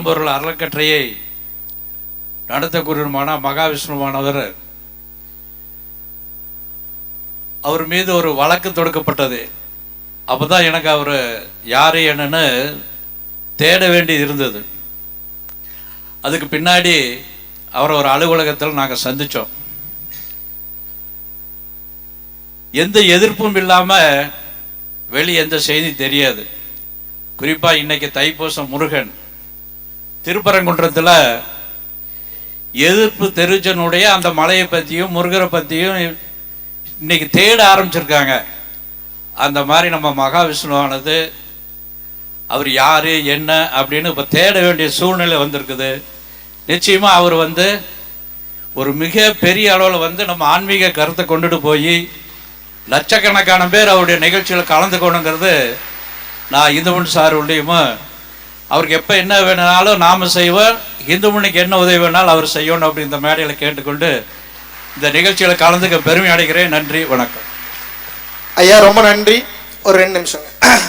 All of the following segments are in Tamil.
பரம்பொருள் அறக்கட்டளையை நடத்தக்கூடியமான மகாவிஷ்ணுவானவர், அவர் மீது ஒரு வழக்கு தொடுக்கப்பட்டது. அப்போதான் எனக்கு அவர் யார் என்னன்னு தேட வேண்டியது இருந்தது. அதுக்கு பின்னாடி அவரை ஒரு அலுவலகத்தில் நாங்கள் சந்தித்தோம். எந்த எதிர்ப்பும் இல்லாமல் வெளியே எந்த செய்தி தெரியாது. குறிப்பாக இன்னைக்கு தைப்பூசம் முருகன் திருப்பரங்குன்றத்தில் எதிர்ப்பு தெரிவிச்சனுடைய அந்த மலையை பற்றியும் முருகரை பற்றியும் இன்னைக்கு தேட ஆரம்பிச்சிருக்காங்க. அந்த மாதிரி நம்ம மகாவிஷ்ணுவானது அவர் யார் என்ன அப்படின்னு இப்போ தேட வேண்டிய சூழ்நிலை வந்திருக்குது. நிச்சயமாக அவர் ஒரு மிக பெரிய அளவில் நம்ம ஆன்மீக கருத்தை கொண்டுட்டு போய் லட்சக்கணக்கான பேர் அவருடைய நிகழ்ச்சியில் கலந்துக்கணுங்கிறது நான் இந்துமணி சார் உள்ளேயுமோ, அவருக்கு எப்போ என்ன வேணுனாலும் நாம் செய்வோம், இந்துமணிக்கு என்ன உதவி வேணாலும் அவர் செய்யணும் அப்படி இந்த மேடையில் கேட்டுக்கொண்டு இந்த நிகழ்ச்சியில் கலந்துக்க பெருமை அடைகிறேன். நன்றி, வணக்கம். ஐயா ரொம்ப நன்றி. ஒரு 2 நிமிஷம்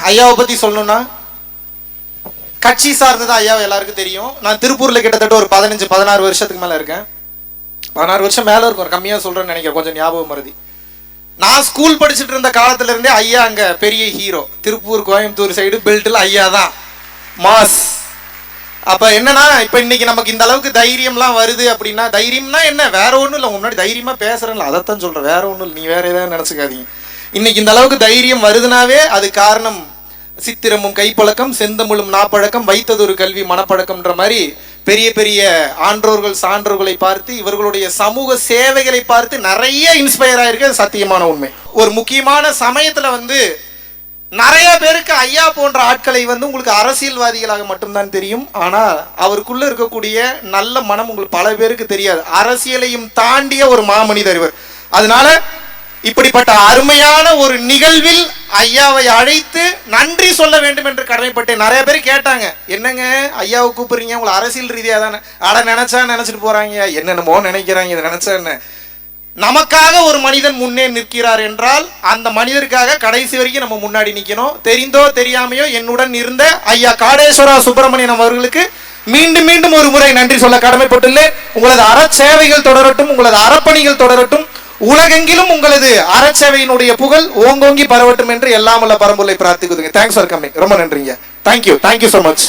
ஐயாவை பற்றி சொல்லணும்னா, கட்சி சார்ந்தது ஐயாவை எல்லாருக்கும் தெரியும். நான் திருப்பூரில் கிட்டத்தட்ட ஒரு 15-16 வருஷத்துக்கு மேலே இருக்கேன். 16 வருஷம் மேலே இருக்கும், கம்மியாக சொல்கிறேன்னு நினைக்கிறேன், கொஞ்சம் ஞாபகம் மருதி. நான் ஸ்கூல் படிச்சுட்டு இருந்த காலத்துல இருந்தே ஐயா அங்க பெரிய ஹீரோ. திருப்பூர் கோயம்புத்தூர் சைடு பெல்ட்ல ஐயா தான் மாஸ். அப்ப என்னன்னா, இப்ப இன்னைக்கு நமக்கு இந்த அளவுக்கு தைரியம்லாம் வருது அப்படின்னா, தைரியம்னா என்ன, வேற ஒன்றும் இல்லை, முன்னாடி தைரியமா பேசுறேன்ல, அதைத்தான் சொல்றேன், வேற ஒன்றும் இல்லை, நீ வேற ஏதாவது நினைச்சுக்காதீங்க. இன்னைக்கு இந்த அளவுக்கு தைரியம் வருதுனாவே அது காரணம் சித்திரமும் கைப்பழக்கம், செந்தமிழும் நாப்பழக்கம், வைத்ததொரு கல்வி மனப்பழக்கம்ன்ற மாதிரி பெரிய பெரிய ஆன்றோர்கள் சான்றோர்களை பார்த்து, இவர்களுடைய சமூக சேவைகளை பார்த்து நிறைய இன்ஸ்பயர் ஆயிருக்கு. அது சத்தியமான உண்மை. ஒரு முக்கியமான சமயத்துல நிறைய பேருக்கு ஐயா போன்ற ஆட்களை உங்களுக்கு அரசியல்வாதிகளாக மட்டும்தான் தெரியும். ஆனா அவருக்குள்ள இருக்கக்கூடிய நல்ல மனம் உங்களுக்கு பல பேருக்கு தெரியாது. அரசியலையும் தாண்டிய ஒரு மாமனிதர் இவர். அதனால இப்படிப்பட்ட அருமையான ஒரு நிகழ்வில் ஐயாவை அழைத்து நன்றி சொல்ல வேண்டும் என்று கடமைப்பட்டேன். நிறைய பேர் கேட்டாங்க, என்னங்க ஐயாவை கூப்பிடுறீங்க, உங்களை அரசியல் ரீதியாக தானே, நினைச்சா நினைச்சிட்டு போறாங்க, என்னென்னமோ நினைக்கிறாங்க, இதை நினைச்சா என்ன. நமக்காக ஒரு மனிதன் முன்னே நிற்கிறார் என்றால் அந்த மனிதருக்காக கடைசி வரைக்கும் நம்ம முன்னாடி நிற்கணும். தெரிந்தோ தெரியாமையோ என்னுடன் இருந்த ஐயா காடேஸ்வரா சுப்பிரமணியன் அவர்களுக்கு மீண்டும் மீண்டும் ஒரு முறை நன்றி சொல்ல கடமைப்பட்டுள்ளேன். உங்களது அறச்சேவைகள் தொடரட்டும், உங்களது அறப்பணிகள் தொடரட்டும், உலகெங்கிலும் உங்களது அறச்சேவையினுடைய புகழ் ஓங்கோங்கி பரவட்டும் என்று எல்லாம் உள்ள பரம்பொருளை பிரார்த்திக்குதுங்க. Thanks for coming. ரொம்ப நன்றிங்க. Thank you so much.